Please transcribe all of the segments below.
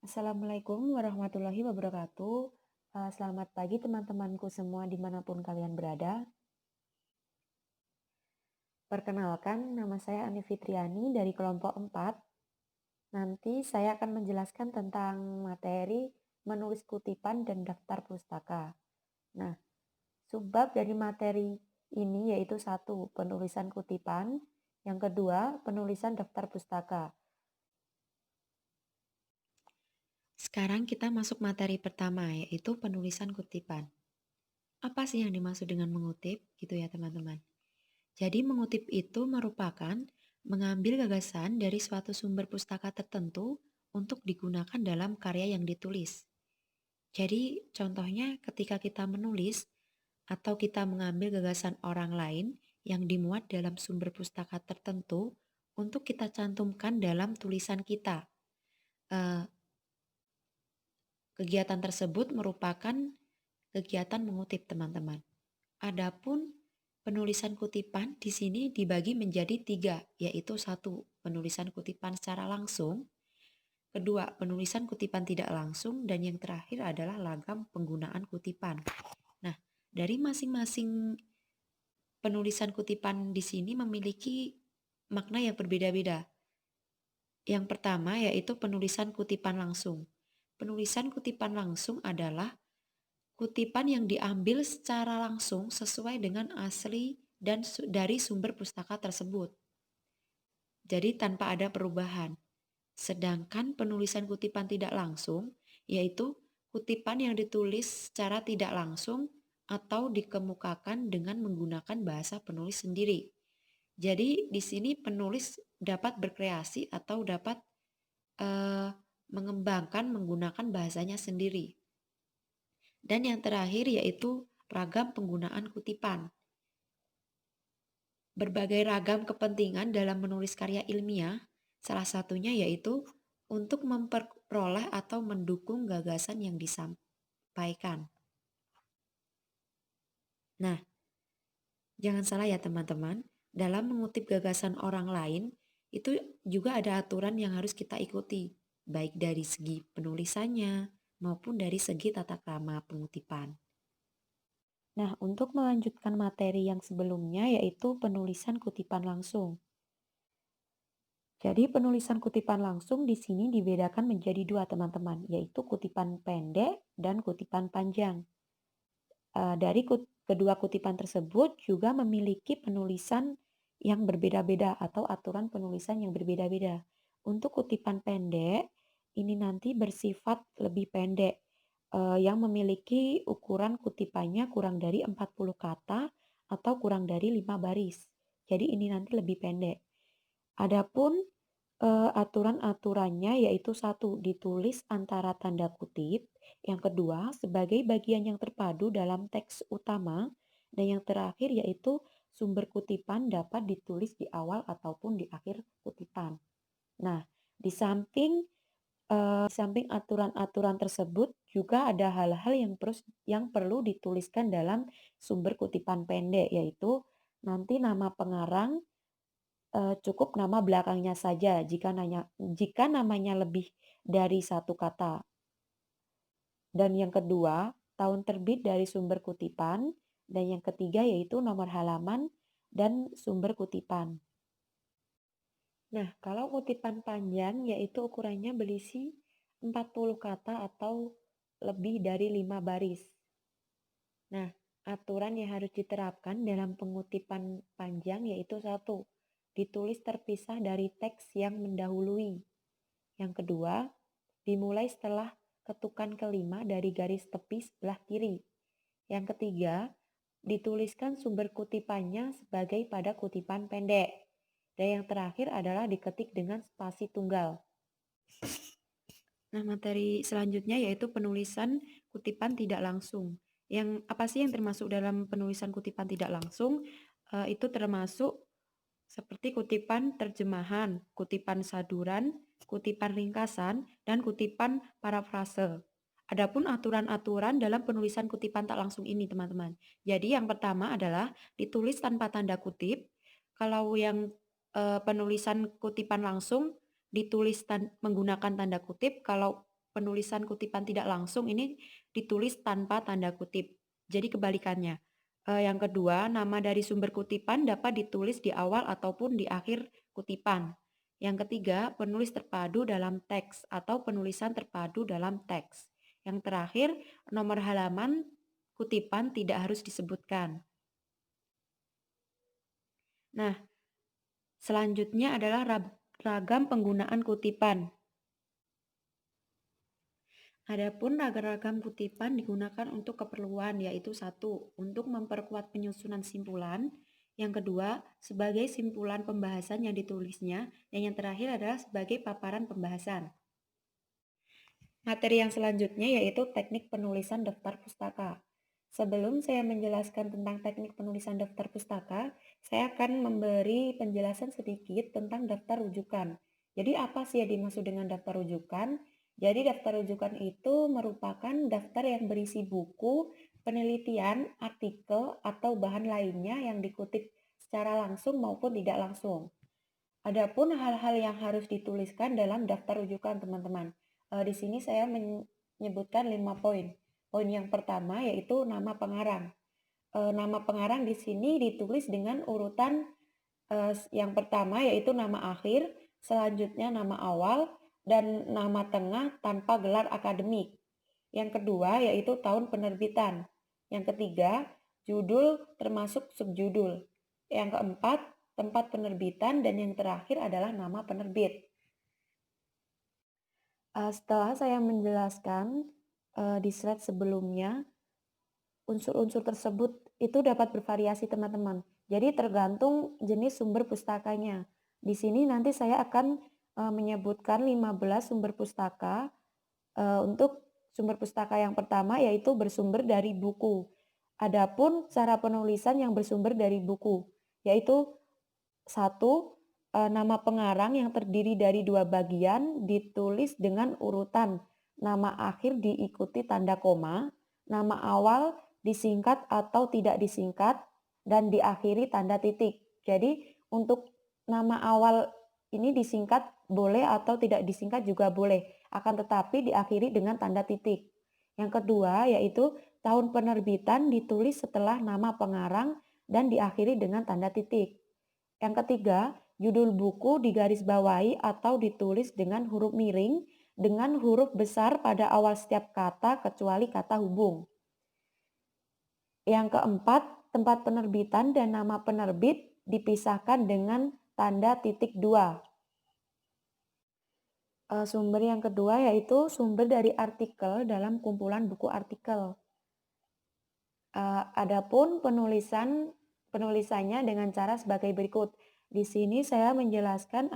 Assalamualaikum warahmatullahi wabarakatuh. Selamat pagi teman-temanku semua dimanapun kalian berada. Perkenalkan, nama saya Ani Fitriani dari kelompok 4. Nanti saya akan menjelaskan tentang materi menulis kutipan dan daftar pustaka. Nah, subbab dari materi ini yaitu satu, penulisan kutipan. Yang kedua, penulisan daftar pustaka. Sekarang kita masuk materi pertama, yaitu penulisan kutipan. Apa sih yang dimaksud dengan mengutip? Gitu ya teman-teman. Jadi mengutip itu merupakan mengambil gagasan dari suatu sumber pustaka tertentu untuk digunakan dalam karya yang ditulis. Jadi contohnya ketika kita menulis atau kita mengambil gagasan orang lain yang dimuat dalam sumber pustaka tertentu untuk kita cantumkan dalam tulisan kita. Kegiatan tersebut merupakan kegiatan mengutip teman-teman. Adapun penulisan kutipan di sini dibagi menjadi 3, yaitu 1, penulisan kutipan secara langsung, kedua, penulisan kutipan tidak langsung, dan yang terakhir adalah lagam penggunaan kutipan. Nah, dari masing-masing penulisan kutipan di sini memiliki makna yang berbeda-beda. Yang pertama yaitu penulisan kutipan langsung. Penulisan kutipan langsung adalah kutipan yang diambil secara langsung sesuai dengan asli dan dari sumber pustaka tersebut. Jadi tanpa ada perubahan. Sedangkan penulisan kutipan tidak langsung yaitu kutipan yang ditulis secara tidak langsung atau dikemukakan dengan menggunakan bahasa penulis sendiri. Jadi di sini penulis dapat berkreasi atau dapat mengembangkan menggunakan bahasanya sendiri. Dan yang terakhir yaitu ragam penggunaan kutipan. Berbagai ragam kepentingan dalam menulis karya ilmiah, salah satunya yaitu untuk memperoleh atau mendukung gagasan yang disampaikan. Nah, jangan salah ya teman-teman, dalam mengutip gagasan orang lain, itu juga ada aturan yang harus kita ikuti, baik dari segi penulisannya maupun dari segi tata krama pengutipan. Nah, untuk melanjutkan materi yang sebelumnya yaitu penulisan kutipan langsung. Jadi penulisan kutipan langsung di sini dibedakan menjadi 2 teman-teman, yaitu kutipan pendek dan kutipan panjang. Dari kedua kutipan tersebut juga memiliki penulisan yang berbeda-beda atau aturan penulisan yang berbeda-beda. Untuk kutipan pendek, ini nanti bersifat lebih pendek, yang memiliki ukuran kutipannya kurang dari 40 kata atau kurang dari 5 baris. Jadi ini nanti lebih pendek. Adapun aturan-aturannya yaitu 1, ditulis antara tanda kutip, yang kedua sebagai bagian yang terpadu dalam teks utama, dan yang terakhir yaitu sumber kutipan dapat ditulis di awal ataupun di akhir kutipan. Nah, di samping aturan-aturan tersebut juga ada hal-hal yang perlu dituliskan dalam sumber kutipan pendek, yaitu nanti nama pengarang cukup nama belakangnya saja jika namanya lebih dari 1 kata. Dan yang kedua, tahun terbit dari sumber kutipan, dan yang ketiga yaitu nomor halaman dan sumber kutipan. Nah, kalau kutipan panjang yaitu ukurannya berisi 40 kata atau lebih dari 5 baris. Nah, aturan yang harus diterapkan dalam pengutipan panjang yaitu 1, ditulis terpisah dari teks yang mendahului. Yang kedua, dimulai setelah ketukan kelima dari garis tepi sebelah kiri. Yang ketiga, dituliskan sumber kutipannya sebagai pada kutipan pendek. Dan yang terakhir adalah diketik dengan spasi tunggal. Nah, materi selanjutnya yaitu penulisan kutipan tidak langsung. Yang apa sih yang termasuk dalam penulisan kutipan tidak langsung? Itu termasuk seperti kutipan terjemahan, kutipan saduran, kutipan ringkasan, dan kutipan parafrase. Adapun aturan-aturan dalam penulisan kutipan tak langsung ini, teman-teman. Jadi yang pertama adalah ditulis tanpa tanda kutip. Kalau yang penulisan kutipan langsung ditulis menggunakan tanda kutip. Kalau penulisan kutipan tidak langsung ini ditulis tanpa tanda kutip. Jadi kebalikannya. Yang kedua, nama dari sumber kutipan dapat ditulis di awal ataupun di akhir kutipan. Yang ketiga, penulis terpadu dalam teks atau penulisan terpadu dalam teks. Yang terakhir, nomor halaman kutipan tidak harus disebutkan. Nah, selanjutnya adalah ragam penggunaan kutipan. Adapun ragam kutipan digunakan untuk keperluan, yaitu satu, untuk memperkuat penyusunan simpulan, yang kedua, sebagai simpulan pembahasan yang ditulisnya, dan yang terakhir adalah sebagai paparan pembahasan. Materi yang selanjutnya yaitu teknik penulisan daftar pustaka. Sebelum saya menjelaskan tentang teknik penulisan daftar pustaka, saya akan memberi penjelasan sedikit tentang daftar rujukan. Jadi apa sih yang dimaksud dengan daftar rujukan? Jadi daftar rujukan itu merupakan daftar yang berisi buku, penelitian, artikel, atau bahan lainnya yang dikutip secara langsung maupun tidak langsung. Adapun hal-hal yang harus dituliskan dalam daftar rujukan, teman-teman. Di sini saya menyebutkan 5 poin. Poin yang pertama yaitu nama pengarang. Nama pengarang di sini ditulis dengan urutan yang pertama yaitu nama akhir, selanjutnya nama awal, dan nama tengah tanpa gelar akademik. Yang kedua yaitu tahun penerbitan. Yang ketiga, judul termasuk subjudul. Yang keempat, tempat penerbitan, dan yang terakhir adalah nama penerbit. Setelah saya menjelaskan di slide sebelumnya, unsur-unsur tersebut itu dapat bervariasi, teman-teman. Jadi tergantung jenis sumber pustakanya. Di sini nanti saya akan menyebutkan 15 sumber pustaka. Untuk sumber pustaka yang pertama yaitu bersumber dari buku. Adapun cara penulisan yang bersumber dari buku yaitu satu, nama pengarang yang terdiri dari 2 bagian ditulis dengan urutan nama akhir diikuti tanda koma, nama awal disingkat atau tidak disingkat, dan diakhiri tanda titik. Jadi untuk nama awal ini disingkat boleh atau tidak disingkat juga boleh, akan tetapi diakhiri dengan tanda titik. Yang kedua yaitu tahun penerbitan ditulis setelah nama pengarang dan diakhiri dengan tanda titik. Yang ketiga, judul buku digarisbawahi atau ditulis dengan huruf miring dengan huruf besar pada awal setiap kata kecuali kata hubung. Yang keempat, tempat penerbitan dan nama penerbit dipisahkan dengan tanda titik 2. Sumber yang kedua yaitu sumber dari artikel dalam kumpulan buku artikel. Adapun penulisannya dengan cara sebagai berikut. Di sini saya menjelaskan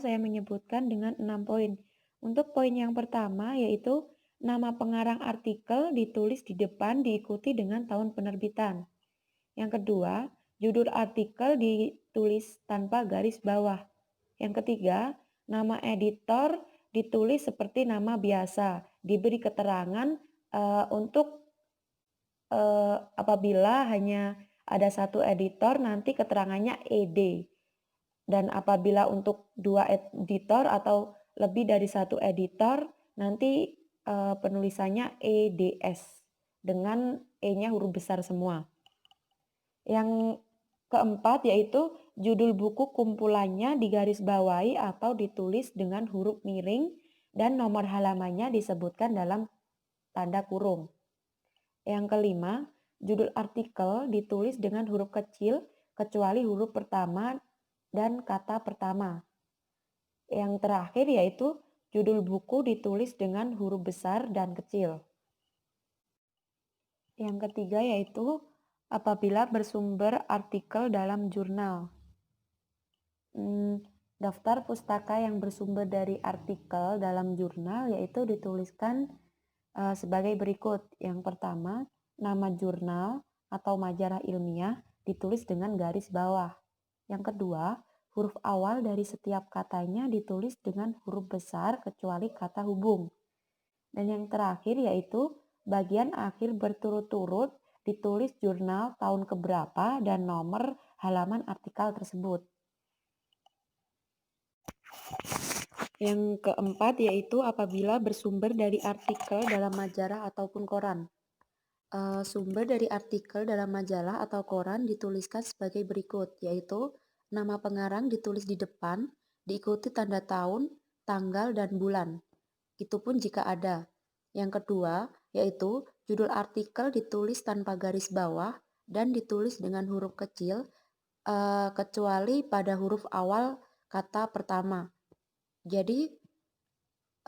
saya menyebutkan dengan 6 poin. Untuk poin yang pertama yaitu nama pengarang artikel ditulis di depan diikuti dengan tahun penerbitan. Yang kedua, judul artikel ditulis tanpa garis bawah. Yang ketiga, nama editor ditulis seperti nama biasa, diberi keterangan untuk apabila hanya ada satu editor nanti keterangannya ed. Dan apabila untuk 2 editor atau lebih dari satu editor nanti penulisannya eds dengan e-nya huruf besar semua. Yang keempat yaitu judul buku kumpulannya digarisbawahi atau ditulis dengan huruf miring dan nomor halamannya disebutkan dalam tanda kurung. Yang kelima, judul artikel ditulis dengan huruf kecil kecuali huruf pertama dan kata pertama. Yang terakhir yaitu judul buku ditulis dengan huruf besar dan kecil. Yang ketiga yaitu apabila bersumber artikel dalam jurnal. Daftar pustaka yang bersumber dari artikel dalam jurnal yaitu dituliskan sebagai berikut. Yang pertama, nama jurnal atau majalah ilmiah ditulis dengan garis bawah. Yang kedua, huruf awal dari setiap katanya ditulis dengan huruf besar kecuali kata hubung. Dan yang terakhir yaitu bagian akhir berturut-turut ditulis jurnal tahun keberapa dan nomor halaman artikel tersebut. Yang keempat yaitu apabila bersumber dari artikel dalam majalah ataupun koran. Sumber dari artikel dalam majalah atau koran dituliskan sebagai berikut, yaitu nama pengarang ditulis di depan, diikuti tanda tahun, tanggal, dan bulan. Itu pun jika ada. Yang kedua, yaitu judul artikel ditulis tanpa garis bawah dan ditulis dengan huruf kecil, kecuali pada huruf awal kata pertama. Jadi,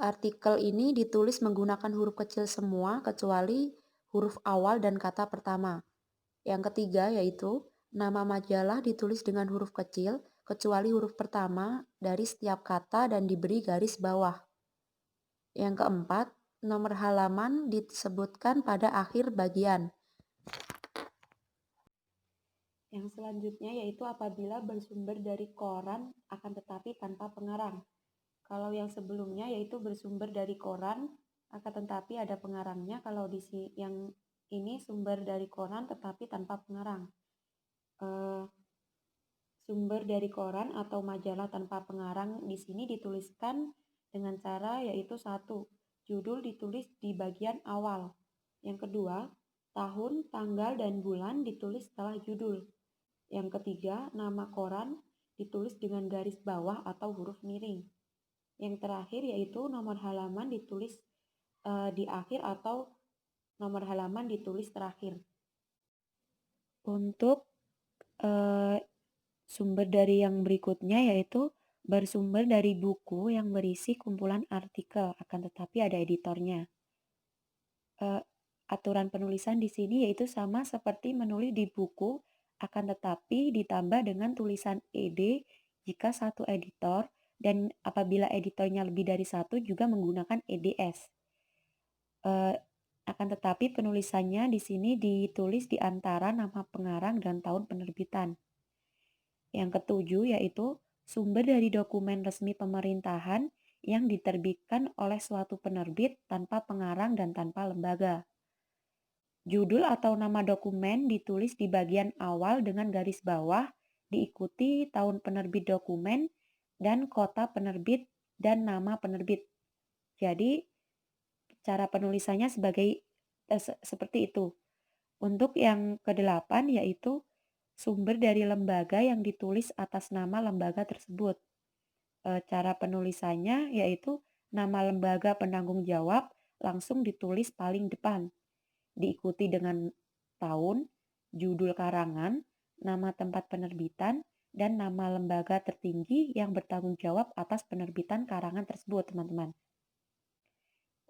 artikel ini ditulis menggunakan huruf kecil semua kecuali huruf awal dan kata pertama. Yang ketiga yaitu nama majalah ditulis dengan huruf kecil kecuali huruf pertama dari setiap kata dan diberi garis bawah. Yang keempat, nomor halaman disebutkan pada akhir bagian. Yang selanjutnya yaitu apabila bersumber dari koran akan tetapi tanpa pengarang. Kalau yang sebelumnya yaitu bersumber dari koran akan tetapi ada pengarangnya. Kalau yang ini sumber dari koran tetapi tanpa pengarang. Sumber dari koran atau majalah tanpa pengarang di sini dituliskan dengan cara yaitu satu, judul ditulis di bagian awal. Yang kedua, tahun, tanggal, dan bulan ditulis setelah judul. Yang ketiga, nama koran ditulis dengan garis bawah atau huruf miring. Yang terakhir yaitu nomor halaman ditulis di akhir atau nomor halaman ditulis terakhir. Untuk sumber dari yang berikutnya yaitu bersumber dari buku yang berisi kumpulan artikel, akan tetapi ada editornya. Aturan penulisan di sini yaitu sama seperti menulis di buku, akan tetapi ditambah dengan tulisan ed jika satu editor, dan apabila editornya lebih dari satu juga menggunakan eds. Akan tetapi penulisannya di sini ditulis di antara nama pengarang dan tahun penerbitan. Yang ketujuh yaitu sumber dari dokumen resmi pemerintahan yang diterbitkan oleh suatu penerbit tanpa pengarang dan tanpa lembaga. Judul atau nama dokumen ditulis di bagian awal dengan garis bawah, diikuti tahun penerbit dokumen dan kota penerbit dan nama penerbit. Jadi cara penulisannya seperti itu. Untuk yang kedelapan yaitu sumber dari lembaga yang ditulis atas nama lembaga tersebut. Cara penulisannya yaitu nama lembaga penanggung jawab langsung ditulis paling depan, diikuti dengan tahun, judul karangan, nama tempat penerbitan, dan nama lembaga tertinggi yang bertanggung jawab atas penerbitan karangan tersebut, teman-teman.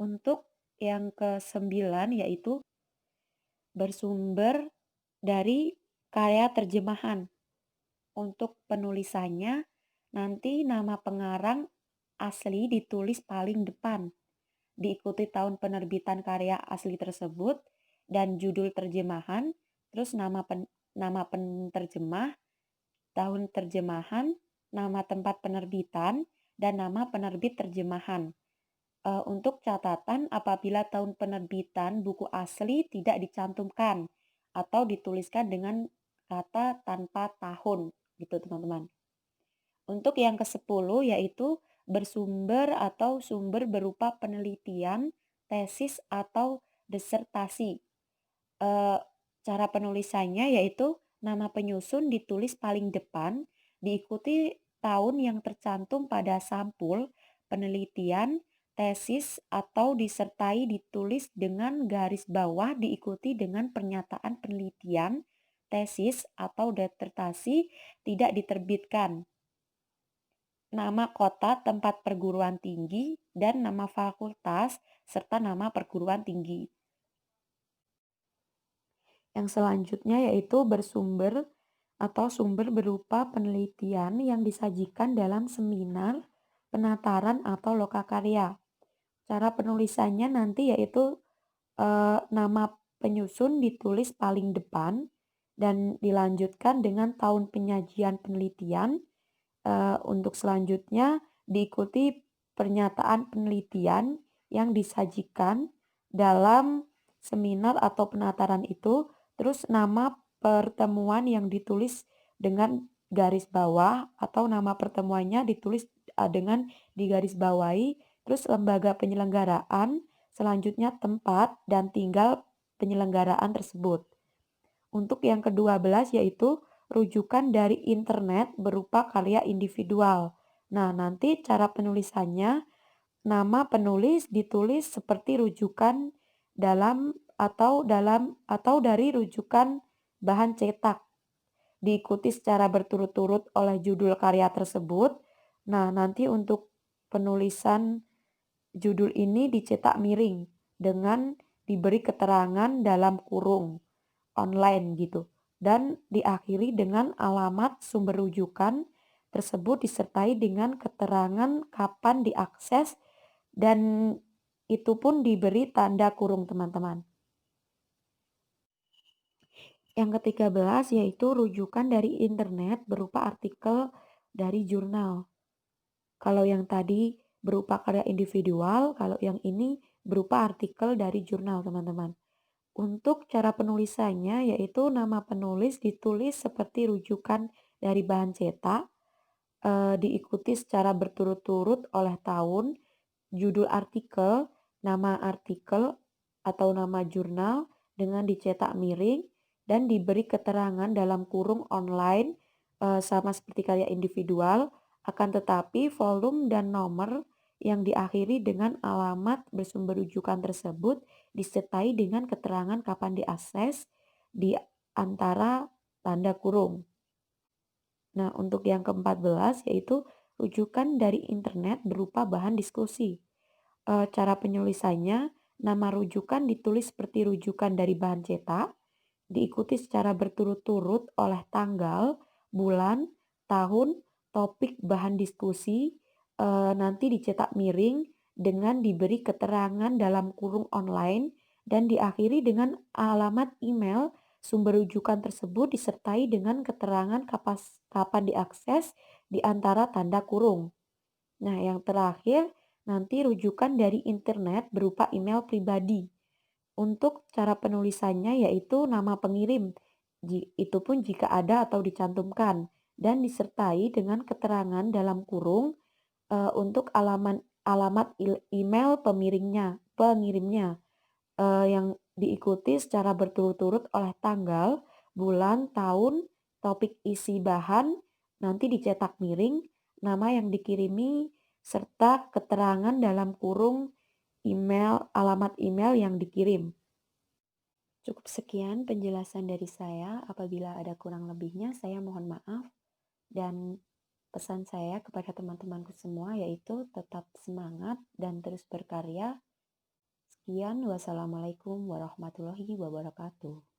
Untuk yang ke-9 yaitu bersumber dari karya terjemahan. Untuk penulisannya, nanti nama pengarang asli ditulis paling depan, diikuti tahun penerbitan karya asli tersebut dan judul terjemahan, terus nama penterjemah, tahun terjemahan, nama tempat penerbitan, dan nama penerbit terjemahan. Untuk catatan, apabila tahun penerbitan buku asli tidak dicantumkan atau dituliskan dengan kata tanpa tahun, gitu teman-teman. Untuk yang ke-10 yaitu bersumber atau sumber berupa penelitian, tesis, atau disertasi. Cara penulisannya yaitu nama penyusun ditulis paling depan, diikuti tahun yang tercantum pada sampul, penelitian, tesis, atau disertai ditulis dengan garis bawah diikuti dengan pernyataan penelitian, tesis, atau disertasi tidak diterbitkan. Nama kota tempat perguruan tinggi dan nama fakultas serta nama perguruan tinggi. Yang selanjutnya yaitu bersumber atau sumber berupa penelitian yang disajikan dalam seminar, penataran, atau lokakarya. Cara penulisannya nanti yaitu nama penyusun ditulis paling depan dan dilanjutkan dengan tahun penyajian penelitian. Untuk selanjutnya diikuti pernyataan penelitian yang disajikan dalam seminar atau penataran itu, terus nama pertemuan yang ditulis dengan garis bawah atau nama pertemuannya ditulis dengan digarisbawahi, terus lembaga penyelenggaraan, selanjutnya tempat dan tinggal penyelenggaraan tersebut. Untuk yang ke-12 yaitu rujukan dari internet berupa karya individual. Nah, nanti cara penulisannya, nama penulis ditulis seperti rujukan dalam atau dari rujukan bahan cetak, diikuti secara berturut-turut oleh judul karya tersebut. Nah, nanti untuk penulisan judul ini dicetak miring dengan diberi keterangan dalam kurung online gitu. Dan diakhiri dengan alamat sumber rujukan tersebut disertai dengan keterangan kapan diakses dan itu pun diberi tanda kurung teman-teman. Yang ke-13 yaitu rujukan dari internet berupa artikel dari jurnal. Kalau yang tadi berupa karya individual, kalau yang ini berupa artikel dari jurnal teman-teman. Untuk cara penulisannya yaitu nama penulis ditulis seperti rujukan dari bahan cetak, diikuti secara berturut-turut oleh tahun, judul artikel atau nama jurnal dengan dicetak miring dan diberi keterangan dalam kurung online, sama seperti karya individual, akan tetapi volume dan nomor yang diakhiri dengan alamat bersumber rujukan tersebut disertai dengan keterangan kapan diakses di antara tanda kurung. Nah, untuk yang ke-14 yaitu rujukan dari internet berupa bahan diskusi. Cara penulisannya, nama rujukan ditulis seperti rujukan dari bahan cetak, diikuti secara berturut-turut oleh tanggal, bulan, tahun, topik bahan diskusi, nanti dicetak miring dengan diberi keterangan dalam kurung online dan diakhiri dengan alamat email sumber rujukan tersebut disertai dengan keterangan kapan diakses di antara tanda kurung. Nah, yang terakhir nanti rujukan dari internet berupa email pribadi. Untuk cara penulisannya yaitu nama pengirim, itu pun jika ada atau dicantumkan, dan disertai dengan keterangan dalam kurung untuk alamat email pengirimnya yang diikuti secara berturut-turut oleh tanggal, bulan, tahun, topik isi bahan, nanti dicetak miring, nama yang dikirimi, serta keterangan dalam kurung alamat email yang dikirim. Cukup sekian penjelasan dari saya. Apabila ada kurang lebihnya, saya mohon maaf. Dan pesan saya kepada teman-temanku semua yaitu tetap semangat dan terus berkarya. Sekian, wassalamualaikum warahmatullahi wabarakatuh.